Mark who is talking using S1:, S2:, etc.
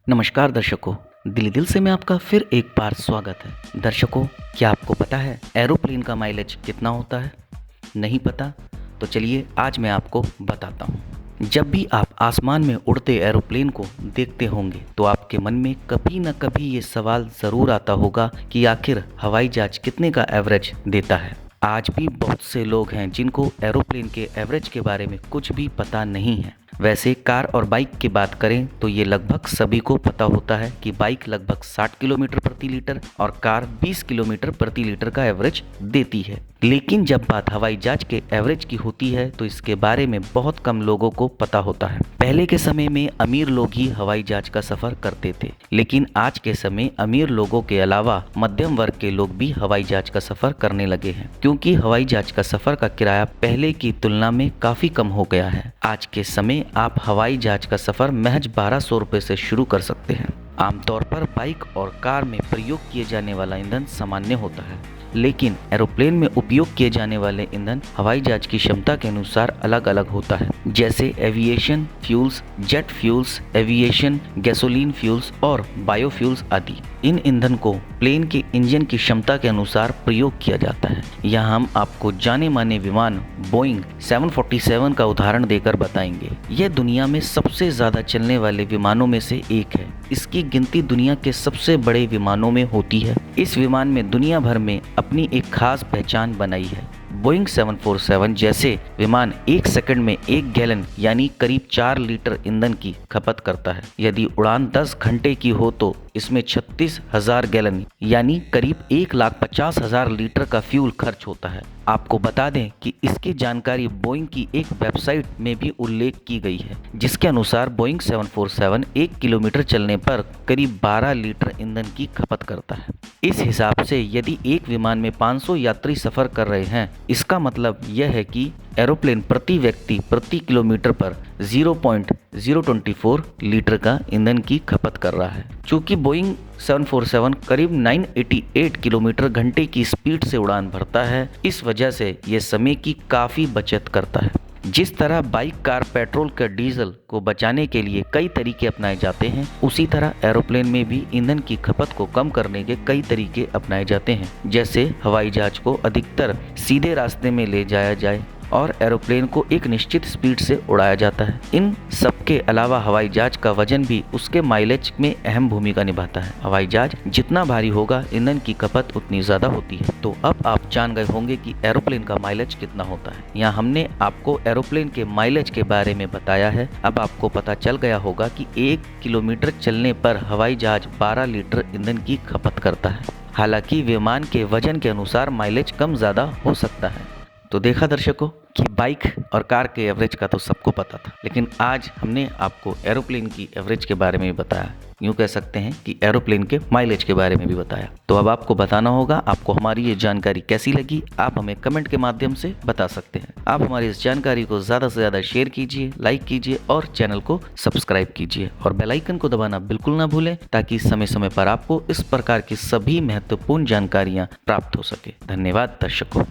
S1: नमस्कार दर्शकों, दिल्ली दिल से में आपका फिर एक बार स्वागत है। दर्शकों, क्या आपको पता है एरोप्लेन का माइलेज कितना होता है? नहीं पता? तो चलिए आज मैं आपको बताता हूँ। जब भी आप आसमान में उड़ते एरोप्लेन को देखते होंगे तो आपके मन में कभी न कभी ये सवाल ज़रूर आता होगा कि आखिर हवाई जहाज कितने का एवरेज देता है। आज भी बहुत से लोग हैं जिनको एरोप्लेन के एवरेज के बारे में कुछ भी पता नहीं है। वैसे कार और बाइक की बात करें तो ये लगभग सभी को पता होता है कि बाइक लगभग 60 किलोमीटर प्रति लीटर और कार 20 किलोमीटर प्रति लीटर का एवरेज देती है। लेकिन जब बात हवाई जहाज के एवरेज की होती है तो इसके बारे में बहुत कम लोगों को पता होता है। पहले के समय में अमीर लोग ही हवाई जहाज का सफर करते थे, लेकिन आज के समय अमीर लोगों के अलावा मध्यम वर्ग के लोग भी हवाई जहाज का सफर करने लगे हैं, क्योंकि हवाई जहाज का सफर का किराया पहले की तुलना में काफी कम हो गया है। आज के समय आप हवाई जहाज का सफर महज 1200 रुपये से शुरू कर सकते हैं। आमतौर पर बाइक और कार में प्रयोग किए जाने वाला ईंधन सामान्य होता है, लेकिन एरोप्लेन में उपयोग किए जाने वाले ईंधन हवाई जहाज की क्षमता के अनुसार अलग अलग होता है, जैसे aviation fuels, jet fuels, aviation gasoline fuels और बायोफ्यूल्स आदि। इन ईंधन को प्लेन के इंजन की क्षमता के अनुसार प्रयोग किया जाता है। यहाँ हम आपको जाने माने विमान बोइंग 747 का उदाहरण देकर बताएंगे। यह दुनिया में सबसे ज्यादा चलने वाले विमानों में से एक है। इसकी गिनती दुनिया के सबसे बड़े विमानों में होती है। इस विमान में दुनिया भर में अपनी एक खास पहचान बनाई है। बोइंग 747 जैसे विमान एक सेकंड में 1 गैलन यानी करीब 4 लीटर ईंधन की खपत करता है। यदि उड़ान 10 घंटे की हो तो इसमें 36,000 गैलन यानी करीब 1,50,000 लीटर का फ्यूल खर्च होता है। आपको बता दें कि इसकी जानकारी बोइंग की एक वेबसाइट में भी उल्लेख की गई है, जिसके अनुसार बोइंग 747 1 किलोमीटर चलने पर करीब 12 लीटर ईंधन की खपत करता है। इस हिसाब से यदि एक विमान में 500 यात्री सफर कर रहे हैं, इसका मतलब यह है कि एरोप्लेन प्रति व्यक्ति प्रति किलोमीटर पर 0.024 लीटर का ईंधन की खपत कर रहा है। चूंकि बोइंग 747 करीब 988 किलोमीटर घंटे की स्पीड से उड़ान भरता है, इस वजह से यह समय की काफ़ी बचत करता है। जिस तरह बाइक, कार पेट्रोल का डीजल को बचाने के लिए कई तरीके अपनाए जाते हैं, उसी तरह एरोप्लेन में भी ईंधन की खपत को कम करने के कई तरीके अपनाए जाते हैं। जैसे हवाई जहाज को अधिकतर सीधे रास्ते में ले जाया जाए और एरोप्लेन को एक निश्चित स्पीड से उड़ाया जाता है। इन सब के अलावा हवाई जहाज का वजन भी उसके माइलेज में अहम भूमिका निभाता है। हवाई जहाज जितना भारी होगा, ईंधन की खपत उतनी ज़्यादा होती है। तो अब आप जान गए होंगे कि एरोप्लेन का माइलेज कितना होता है। यहाँ हमने आपको एरोप्लेन के माइलेज के बारे में बताया है। अब आपको पता चल गया होगा कि 1 किलोमीटर चलने पर हवाई जहाज 12 लीटर ईंधन की खपत करता है। हालांकि विमान के वजन के अनुसार माइलेज कम ज़्यादा हो सकता है। तो देखा दर्शकों कि बाइक और कार के एवरेज का तो सबको पता था, लेकिन आज हमने आपको एरोप्लेन की एवरेज के बारे में भी बताया। यूँ कह सकते हैं कि एरोप्लेन के माइलेज के बारे में भी बताया। तो अब आपको बताना होगा आपको हमारी ये जानकारी कैसी लगी। आप हमें कमेंट के माध्यम से बता सकते हैं। आप हमारी इस जानकारी को ज़्यादा से ज़्यादा शेयर कीजिए, लाइक कीजिए और चैनल को सब्सक्राइब कीजिए और बेल आइकन को दबाना बिल्कुल ना भूलें, ताकि समय समय पर आपको इस प्रकार की सभी महत्वपूर्ण जानकारियाँ प्राप्त हो सके। धन्यवाद दर्शकों।